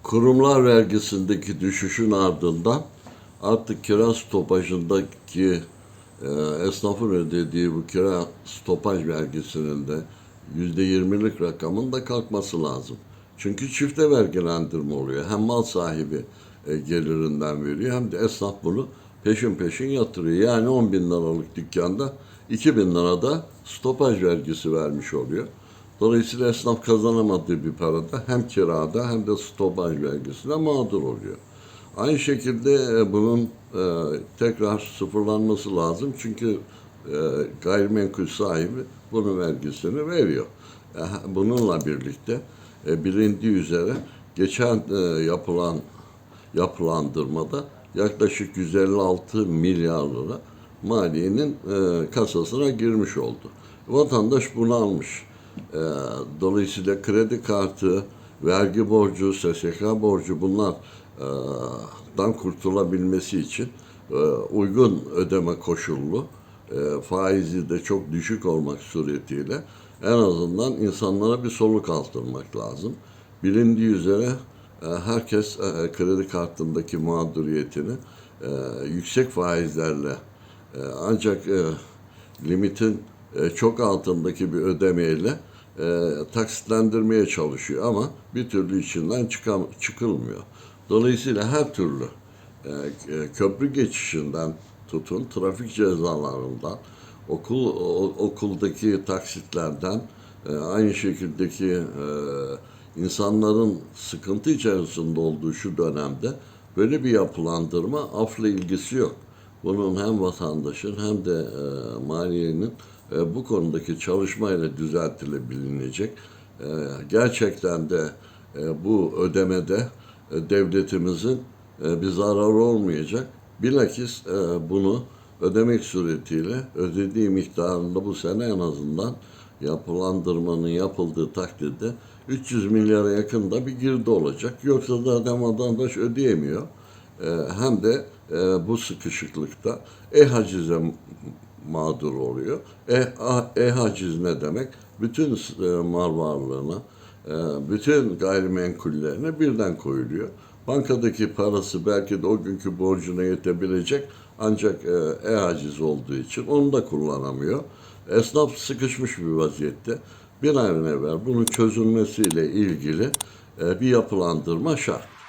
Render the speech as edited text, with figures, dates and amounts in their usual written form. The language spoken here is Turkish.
Kurumlar vergisindeki düşüşün ardından artık kira stopajındaki esnafın ödediği bu kira stopaj vergisinin de %20'lik rakamın da kalkması lazım. Çünkü çifte vergilendirme oluyor. Hem mal sahibi gelirinden veriyor hem de esnaf bunu peşin peşin yatırıyor. Yani 10 bin liralık dükkanda 2 bin lira da stopaj vergisi vermiş oluyor. Dolayısıyla esnaf kazanamadığı bir parada hem kirada hem de stopaj vergisine mağdur oluyor. Aynı şekilde bunun tekrar sıfırlanması lazım. Çünkü gayrimenkul sahibi bunun vergisini veriyor. Bununla birlikte bilindiği üzere geçen yapılan yapılandırmada yaklaşık 156 milyar lira maliyenin kasasına girmiş oldu. Vatandaş bunu almış. Dolayısıyla kredi kartı, vergi borcu, SSK borcu bunlardan kurtulabilmesi için uygun ödeme koşullu, faizi de çok düşük olmak suretiyle en azından insanlara bir soluk aldırmak lazım. Bilindiği üzere herkes kredi kartındaki mağduriyetini yüksek faizlerle ancak limitin çok altındaki bir ödemeyle taksitlendirmeye çalışıyor ama bir türlü içinden çıkılmıyor. Dolayısıyla her türlü köprü geçişinden tutun, trafik cezalarından, okuldaki taksitlerden, aynı şekildeki insanların sıkıntı içerisinde olduğu şu dönemde böyle bir yapılandırma afla ilgisi yok. Bunun hem vatandaşın hem de maliyenin bu konudaki çalışmayla düzeltilebilecek. Gerçekten de bu ödemede devletimizin bir zararı olmayacak. Bilakis bunu ödemek suretiyle ödediği miktarında bu sene en azından yapılandırmanın yapıldığı takdirde 300 milyara yakın da bir girdi olacak. Yoksa zaten vatandaş ödeyemiyor. Hem de bu sıkışıklıkta e-hacize mağdur oluyor. E-haciz ne demek? Bütün mal varlığına, bütün gayrimenkullerine birden koyuluyor. Bankadaki parası belki de o günkü borcuna yetebilecek ancak e-haciz olduğu için onu da kullanamıyor. Esnaf sıkışmış bir vaziyette. Bir ay evvel bunun çözülmesiyle ilgili bir yapılandırma şart.